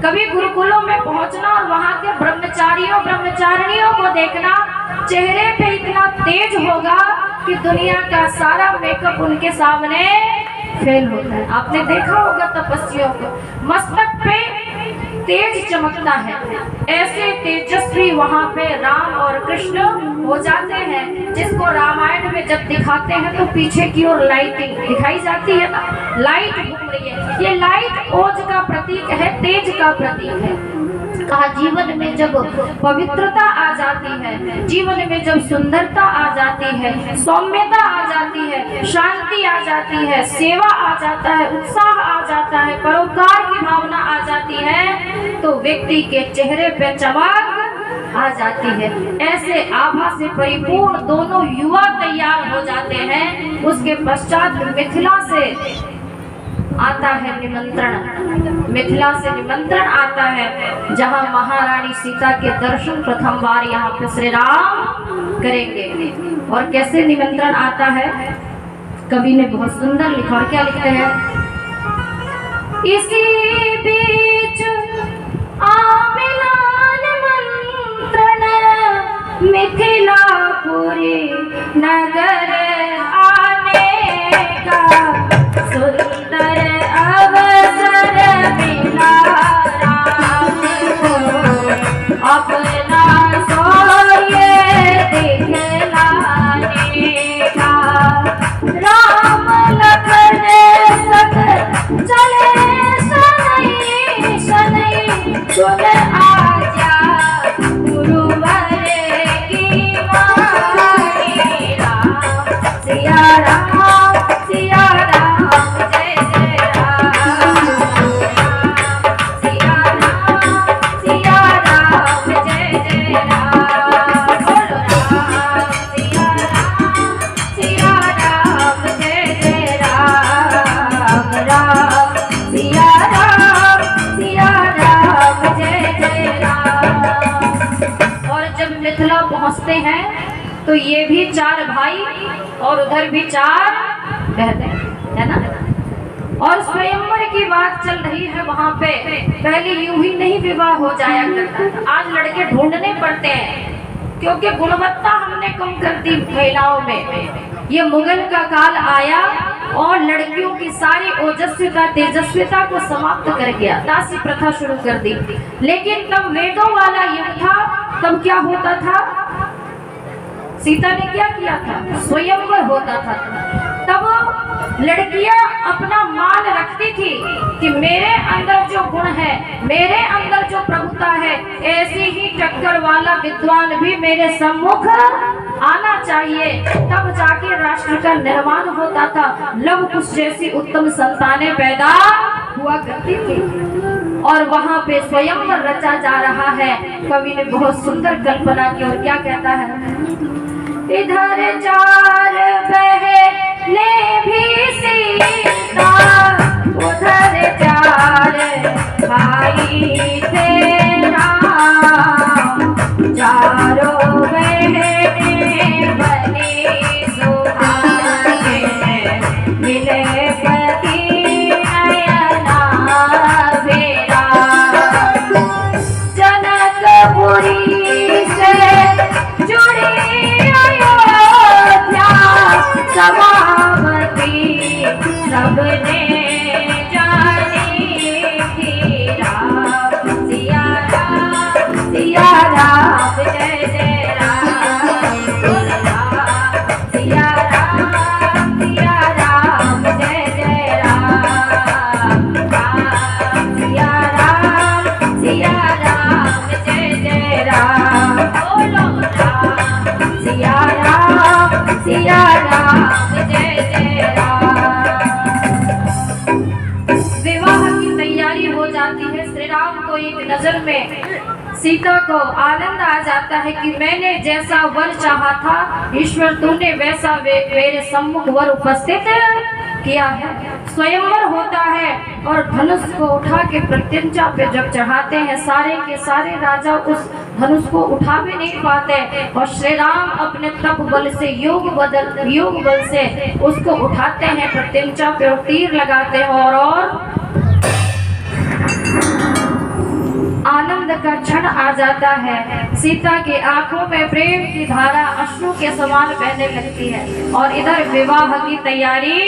कभी गुरुकुलों में पहुंचना और वहां के ब्रह्मचारियों ब्रह्मचारिणियों को देखना, चेहरे पे इतना तेज होगा कि दुनिया का सारा मेकअप उनके सामने फेल होता है। आपने देखा होगा तपस्वियों को, मस्तक पे तेज चमकता है। ऐसे तेजस्वी वहां पे राम और कृष्ण हो जाते हैं, जिसको रामायण में जब दिखाते हैं तो पीछे की ओर लाइटिंग दिखाई जाती है ना, लाइट घूम रही है। ये लाइट ओज का प्रतीक है, तेज का प्रतीक है। कहा जीवन में जब पवित्रता आ जाती है, जीवन में जब सुंदरता आ जाती है, सौम्यता आ जाती है, शांति आ जाती है, सेवा आ जाता है, उत्साह आ जाता है, परोपकार की भावना आ जाती है, तो व्यक्ति के चेहरे पे चमक आ जाती है। ऐसे आभा से परिपूर्ण दोनों युवा तैयार हो जाते हैं। उसके पश्चात मिथिला से आता है निमंत्रण, मिथिला से निमंत्रण आता है, जहां महारानी सीता के दर्शन प्रथम बार यहाँ पे श्री राम करेंगे। और कैसे निमंत्रण आता है, कवि ने बहुत सुंदर लिखा। और क्या लिखते हैं? इसी बीच आमिला निमंत्रण मिथिलापुरी नगर आने का, सुंदर अवसर मिला राम को अपना शौर्य दिखलाने का। राम लखन संग चले शनैः शनैः, सुन आजा गुरुवर की वाणी। राम सिया राम, सिया राम, जय जय राम। सिया राम, सिया राम, जय जय राम। बोलो राम सिया राम, सिया राम, जय जय राम। राम सिया राम, सिया राम, जय जय राम। और जब मिथिला पहुंचते हैं तो ये भी चार भाई और उधर भी चार बहनें, है ना। और स्वयंवर की बात चल रही है वहां पे। पहले यूं ही नहीं विवाह हो जाया करता था, आज लड़के ढूंढने पड़ते हैं, क्योंकि गुणवत्ता हमने कम कर दी महिलाओं में। ये मुगल का काल आया और लड़कियों की सारी ओजस्विता तेजस्विता को समाप्त कर गया, दासी प्रथा शुरू कर दी। लेकिन तब वेदों वाला युग था, तब क्या होता था? सीता ने क्या किया था? स्वयंवर होता था। तब लड़कियां अपना मान रखती थी कि मेरे अंदर जो गुण है, मेरे अंदर जो प्रभुता है, ऐसी ही टक्कर वाला विद्वान भी मेरे सम्मुख आना चाहिए। तब जाके राष्ट्र का निर्माण होता था, लव कुश जैसी उत्तम संतानें पैदा हुआ करती थी। और वहां पे स्वयंवर रचा जा रहा है। कवि ने बहुत सुंदर कल्पना की। और क्या कहता है? इधर चार बहने भी सीता, उधर चार भाई थे राम। चारों बहने बनी सुहागिन, मिले पति नयना विराम। जनकपुरी से जुड़ी समावती सबने जानी थी। राम सिया राम, सिया राम, जय जय राम। राम सिया राम, सिया राम, जय जय राम। राम सिया राम, सिया राम, जय जय राम। बोलो राम सिया राम, सिया राम, जय जय राम। विवाह राम को एक नजर में सीता को आनंद आ जाता है कि मैंने जैसा वर चाहा था ईश्वर तूने वैसा मेरे सम्मुख वर उपस्थित किया है। स्वयंवर होता है और धनुष को उठा के प्रत्यंचा पे जब चढ़ाते हैं सारे के सारे राजा उस धनुष को उठा भी नहीं पाते और श्री राम अपने तप बल से योग बल से उसको उठाते हैं प्रत्यंचा पे और तीर लगाते हैं और आनंद का क्षण आ जाता है। सीता के आंखों में प्रेम की धारा अश्रु के समान बहने लगती है और इधर विवाह की तैयारी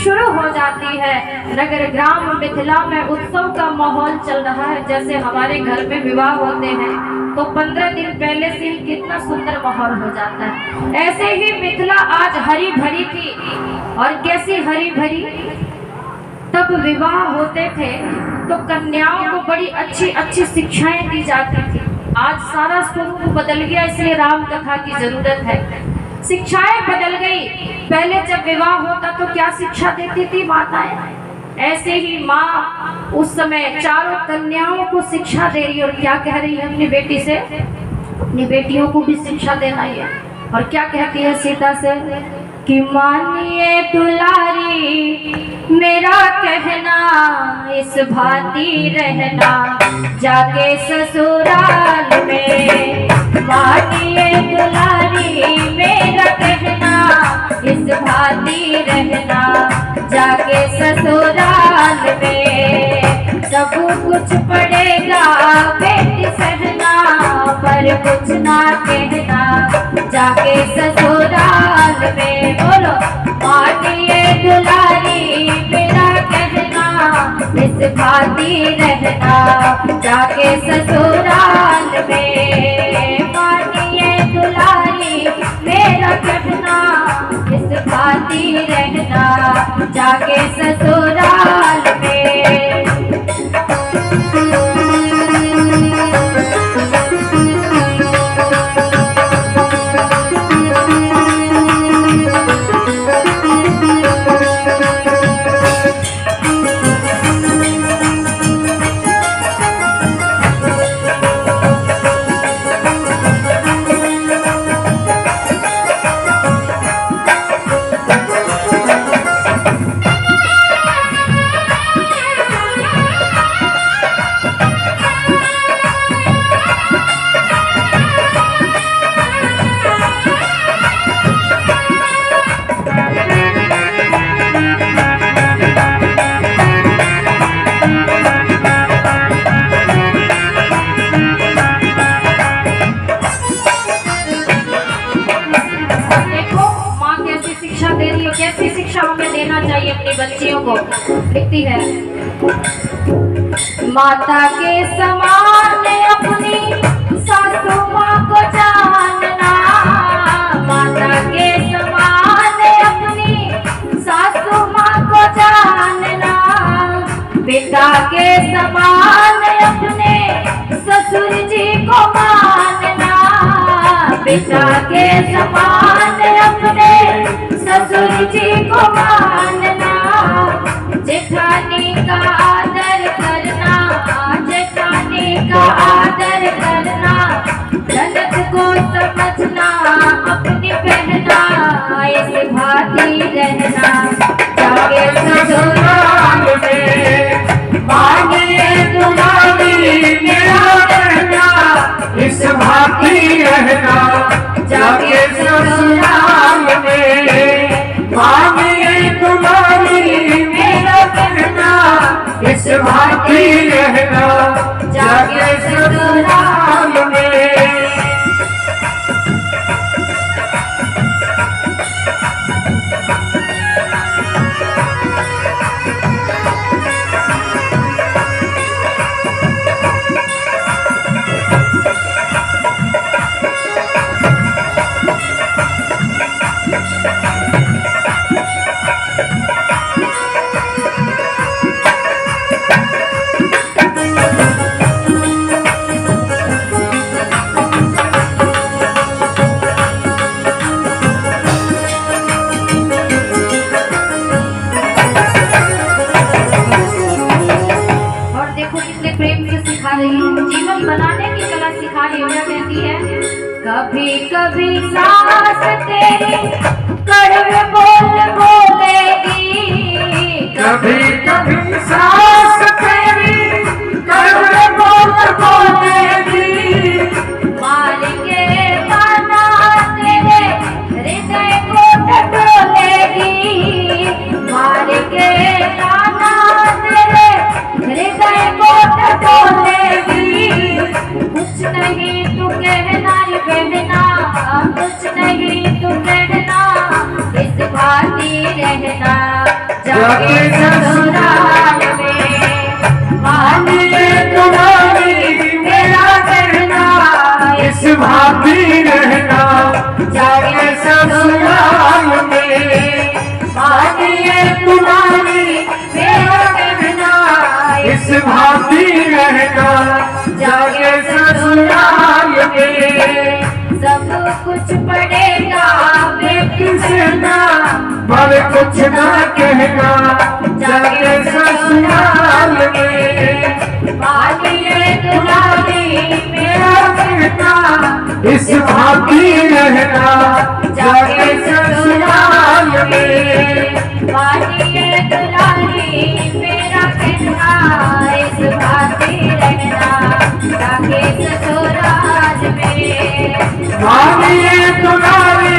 शुरू हो जाती है। नगर ग्राम मिथिला में उत्सव का माहौल चल रहा है। जैसे हमारे घर में विवाह होते हैं तो 15 दिन पहले से ही कितना सुंदर माहौल हो जाता है, ऐसे ही मिथिला आज हरी भरी थी। और कैसी हरी भरी, तब विवाह होते थे तो कन्याओं को बड़ी अच्छी अच्छी शिक्षाएं दी जाती थी। आज सारा स्वरूप बदल गया, इसलिए राम कथा की जरूरत है। शिक्षाएं बदल गई। पहले जब विवाह होता तो क्या शिक्षा देती थी माताएं, ऐसे ही माँ उस समय चारों कन्याओं को शिक्षा दे रही है। और क्या कह रही है अपनी बेटी से, अपनी बेटियों को भी शिक्षा देना ही है। और क्या कहती है सीता से कि मानिए दुलारी मेरा कहना, इस भांति रहना जाके ससुराल में। मानिए दुलारी मेरा कहना, इस भांति रहना जाके ससुराल में। सब कुछ पड़ेगा बेटी सहना, पर कुछ ना कहना जाके ससुराल में। बोलो मानिए दुलारी मेरा कहना, इस भांति रहना जाके ससुराल में। मानिए दुलारी मेरा कहना, इस भांति रहना जाके ससुराल में। कैसी शिक्षा हमें देना चाहिए अपनी बच्चियों को। लिखती है माता के समान अपनी सासू माँ को जानना, माता के समान अपनी सासू माँ को जानना। पिता के समान अपने ससुर जी को मानना, पिता के समान अपने ससुर जी को मानना। जेठानी का आदर करना, जेठानी का आदर करना। ननद को समझना अपनी बहना, ऐसे भांति रहना जाके ससुराल में। मानिए दुलारी मेरा कहना, इस भांति रहना जाके ससुराल में। मानिए दुलारी मेरा कहना, इस भांति रहना जाके ससुराल में। देखो कितने प्रेम से सिखा रही है, जीवन बनाने की कला सिखा रही है। क्या कहती है? कभी कभी सांस तेरी कड़वे बोल बोलेगी, कभी कभी सांस तेरी कड़वे बोल बोलेगी, मार के ताना तेरे हृदय को टटोलेगी, मार के ताना तेरे हृदय को टटोलेगी। कुछ नहीं तू कहना रे बहना, कुछ नहीं तू कहना, इस भांति रहना जाके ससुराल में। मानिए तुम्हारी मेरा कहना, इस भांति रहना जाके ससुराल में। मानिए तुम्हारी मेरा कहना, इस भांति रहना जाके ससुराल में। सब कुछ पड़ेगा किसना पर कुछ ना कहना जाके ससुराल में। मानिए तुम्हारी मेरा कहना, इस भांति रहना जाके ससुराल में। मानिए तुम्हारी मेरा कहना, इस भांति रहना जाके ससुराल में। मानिए तुम्हारी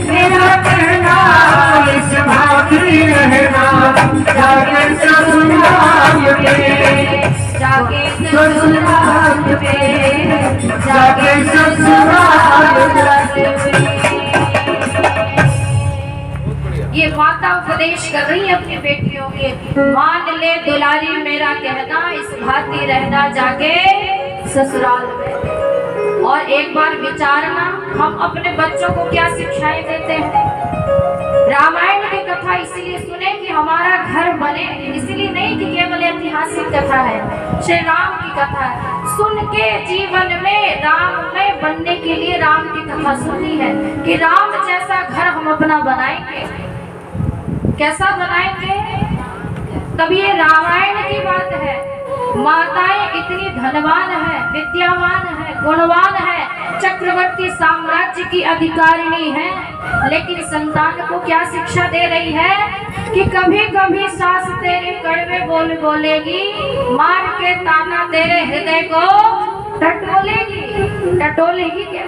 मेरा कहना, इस भांति रहना जाके ससुराल में। जाके ससुराल में, जाके ससुराल में। ये माता उपदेश कर रही है अपनी बेटियों के। मान ले दुलारी मेरा कहना, इस भांति रहना जाके ससुराल में। और एक बार विचारना, हम अपने बच्चों को क्या शिक्षाएं देते हैं। रामायण की कथा इसलिए सुने कि हमारा घर बने, इसलिए नहीं कि केवल ऐतिहासिक कथा है। श्री राम की कथा है, सुन के जीवन में राममय बनने के लिए राम की कथा सुननी है कि राम जैसा घर हम अपना बनाएंगे। कैसा बनाएंगे? तब ये रामायण की बात है। माताएं इतनी धनवान है, विद्यावान है, गुणवान है, चक्रवर्ती साम्राज्य की अधिकारिणी है, लेकिन संतान को क्या शिक्षा दे रही है कि कभी कभी सास तेरे कड़वे बोल बोलेगी, मार के ताना तेरे हृदय को टटोलेगी। टटोलेगी क्या?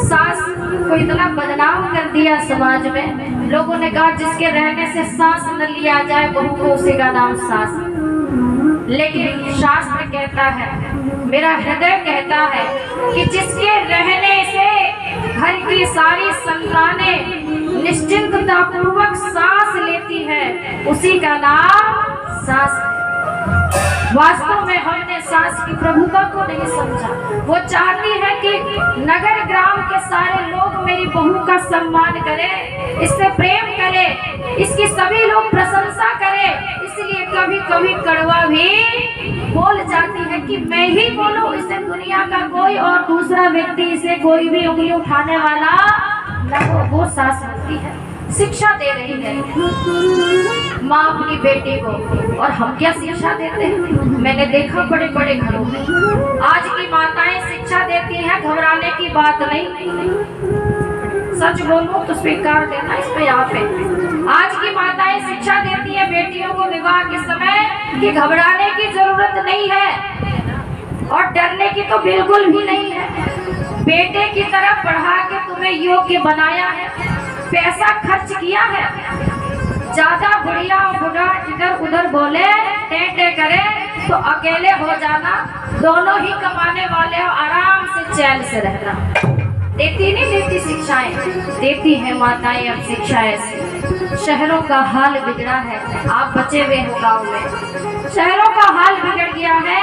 सास को इतना बदनाम कर दिया समाज में, लोगों ने कहा जिसके रहने से सांस न लिया जाए बहू को, उसी का नाम सास। लेकिन शास्त्र कहता है, मेरा हृदय कहता है कि जिसके रहने से घर की सारी संतानें निश्चिंतता पूर्वक सांस लेती है, उसी का नाम सास। वास्तव में हमने सास की प्रभुता को नहीं समझा। वो चाहती है कि नगर ग्राम के सारे लोग मेरी बहू का सम्मान करें, इससे प्रेम करें, इसकी सभी लोग प्रशंसा करें। इसलिए कभी कभी कड़वा भी बोल जाती है कि मैं ही बोलूं, इसे दुनिया का कोई और दूसरा व्यक्ति, इसे कोई भी उंगली उठाने वाला न हो। वो सास होती है, शिक्षा दे रही है माँ अपनी बेटी को। और हम क्या शिक्षा देते हैं? मैंने देखा बड़े बड़े घरों में आज की माताएं शिक्षा देती हैं, घबराने की बात नहीं। सच बोलूं तो स्वीकार देना इस पे यहाँ पे। आज की माताएं शिक्षा देती है बेटियों को विवाह के समय कि घबराने की जरूरत नहीं है और डरने की तो बिल्कुल भी नहीं है। बेटे की तरह पढ़ा के तुम्हें योग्य बनाया है, पैसा खर्च किया है। ज्यादा बुढ़िया और बुढ़ा इधर उधर बोले, टेंटे करे तो अकेले हो जाना, दोनों ही कमाने वाले हो, आराम से चैन से रहना। देती नहीं देती शिक्षाएं, देती है माताएं अब शिक्षाएं। शहरों का हाल बिगड़ा है, आप बचे हुए हो गाँव में। शहरों का हाल बिगड़ गया है।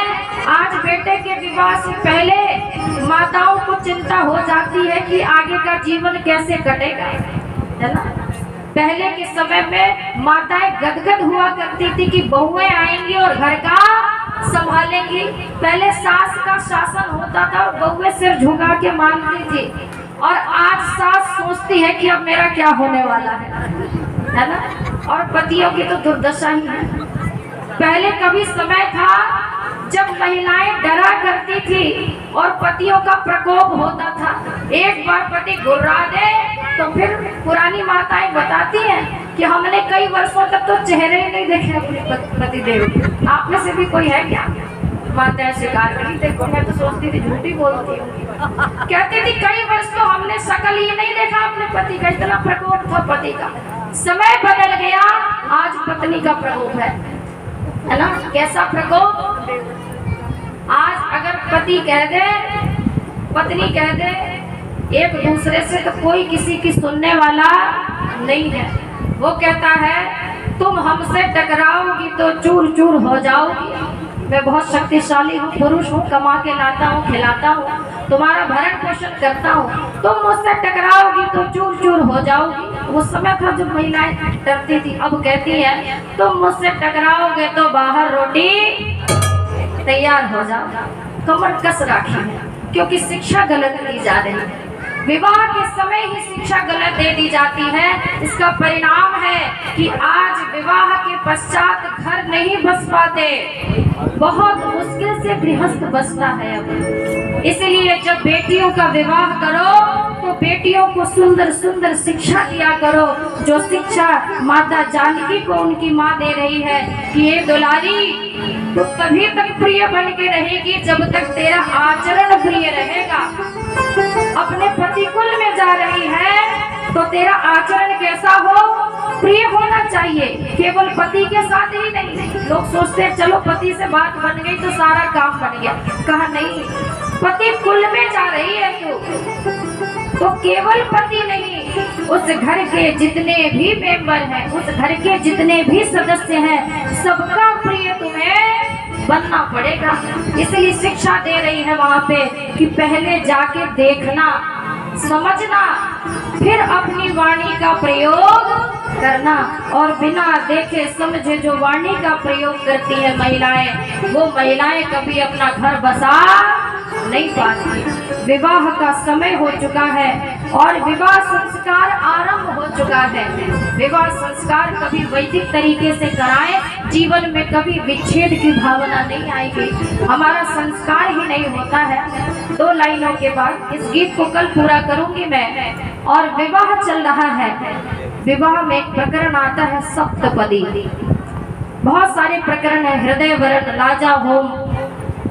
आज बेटे के विवाह से पहले माताओं को चिंता हो जाती है कि आगे का जीवन कैसे कटेगा, है ना। पहले के समय में माताएं गदगद हुआ करती थी कि बहुएं आएंगी और घर का संभालेंगी। पहले सास का शासन होता था और बहुएं सिर झुका के मानती थी, और आज सास सोचती है कि अब मेरा क्या होने वाला है ना। और पतियों की तो दुर्दशा ही है। पहले कभी समय था जब महिलाएं डरा करती थी और पतियों का प्रकोप होता था, एक बार पति गुर्रा दे तो फिर पुरानी माताएं बताती हैं कि हमने कई वर्षों तक तो चेहरे ही नहीं देखे अपने पति देव के। आप में से भी कोई है क्या? माताएं स्वीकार करी। देखो मैं तो सोचती थी झूठी बोलती हूँ, कहती थी कई वर्ष तो हमने शकल ही नहीं देखा अपने पति का, इतना प्रकोप था पति का। समय बदल गया, आज पत्नी का प्रकोप है ना? कैसा प्रकोप? आज अगर पति कह दे, पत्नी कह दे एक दूसरे से, तो कोई किसी की सुनने वाला नहीं है। वो कहता है तुम हमसे टकराओगी तो चूर चूर हो जाओगी, मैं बहुत शक्तिशाली हूँ, पुरुष हूँ, कमा के लाता हूँ, खिलाता हूँ, तुम्हारा भरण पोषण करता हूँ, तुम मुझसे टकराओगी तो चूर चूर हो जाओगी। वो समय था जब महिलाएं डरती थी। अब कहती है तुम मुझसे टकराओगे तो बाहर रोटी तैयार हो जाओ। कमर कस राखी है, क्योंकि शिक्षा गलत दी जा रही है। विवाह के समय ही शिक्षा गलत दे दी जाती है। इसका परिणाम है कि आज विवाह के पश्चात घर नहीं बस पाते, बहुत मुश्किल से गृहस्थ बसता है। अब इसलिए जब बेटियों का विवाह करो तो बेटियों को सुंदर सुंदर शिक्षा दिया करो, जो शिक्षा माता जानकी को उनकी माँ दे रही है कि ये दुलारी तो तभी तक प्रिय बन के रहेगी जब तक तेरा आचरण प्रिय रहेगा। अपने प्रतिकुल में जा रही है तो तेरा आचरण कैसा हो? प्रिय होना चाहिए। केवल पति के साथ ही नहीं। लोग सोचते हैं चलो पति से बात बन गई तो सारा काम बन गया। कहा नहीं, पति कुल में जा रही है तो केवल पति नहीं, उस घर के जितने भी मेंबर हैं, उस घर के जितने भी सदस्य हैं, सबका प्रिय तुम्हें बनना पड़ेगा। इसलिए शिक्षा दे रही है वहाँ पे कि पहले जाके देखना, समझना, फिर अपनी वाणी का प्रयोग करना। और बिना देखे समझे जो वाणी का प्रयोग करती है महिलाएं, वो महिलाएं कभी अपना घर बसा नहीं पाती। विवाह का समय हो चुका है और विवाह संस्कार आरंभ हो चुका है। विवाह संस्कार कभी वैदिक तरीके से कराएं, जीवन में कभी विच्छेद की भावना नहीं आएगी। हमारा संस्कार ही नहीं होता है। 2 लाइनों के बाद इस गीत को कल पूरा करूंगी मैं। और विवाह चल रहा है, विवाह में एक प्रकरण आता है सप्तपदी। बहुत सारे प्रकरण है, हृदय वरण, लाजा होम,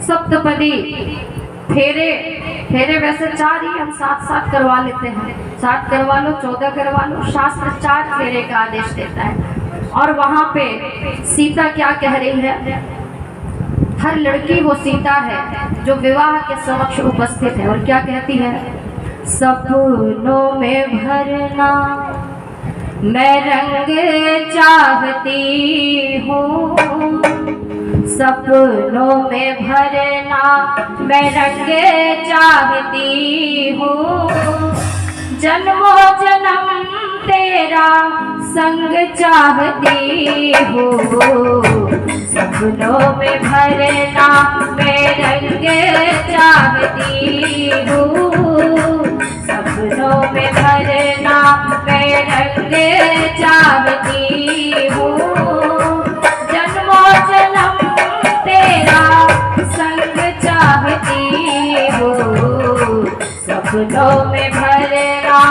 सप्तपदी, फेरे। फेरे वैसे 4 ही हम 7-7 करवा लेते हैं। 7 करवा लो, 14 करवा लो, शास्त्र 4 फेरे का आदेश देता है। और वहां पे सीता क्या कह रही है? हर लड़की वो सीता है जो विवाह के समक्ष उपस्थित है और क्या कहती है? सपनों में भरना मैं रंग चाहती हूँ, सपनों में भरना मैं रंग चाहती हूँ, जन्मों जन्म तेरा संग चाहती हूँ, सपनों में भरना मैं रंग चाहती हूँ, सपनों में भरना मैं रंग चाहती हूँ, जन्मों जन्म तेरा संग चाहती हूँ, सपनों में भरना।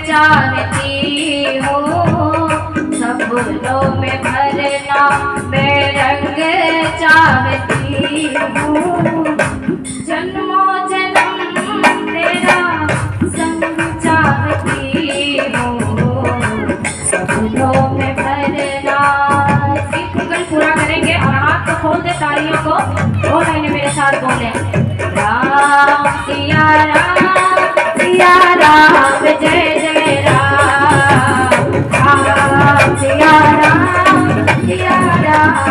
चाहती हूँ, सपनों में भरना मैं रंग चाहती हूँ, जन्मों जन्म तेरा संग चाहती हूँ, सपनों में भरना। गीत को कल पूरा करेंगे और हाथ को खोल दे तालियों को। 2 लाइनें मेरे साथ बोले, राम सिया राम सिया राम जय जय राम, राम सिया राम सिया राम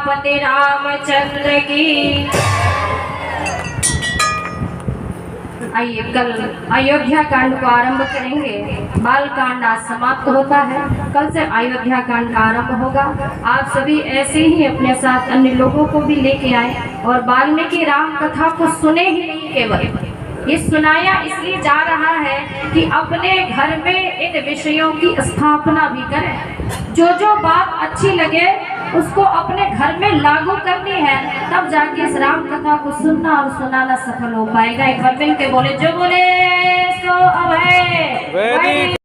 सीतापति रामचंद्र की। आइए कल अयोध्या कांड को आरंभ करेंगे। बाल कांड आज समाप्त होता है, कल से अयोध्या कांड का आरंभ होगा। आप सभी ऐसे ही अपने साथ अन्य लोगों को भी लेके आए और वाल्मीकि राम कथा को सुने ही नहीं, केवल ये सुनाया इसलिए जा रहा है कि अपने घर में इन विषयों की स्थापना भी करें। जो जो बात अच्छी लगे उसको अपने घर में लागू करनी है, तब जाके इस राम कथा को सुनना और सुनाना सफल हो पाएगा। एक बार मिल के बोले, जो बोले सो अब है।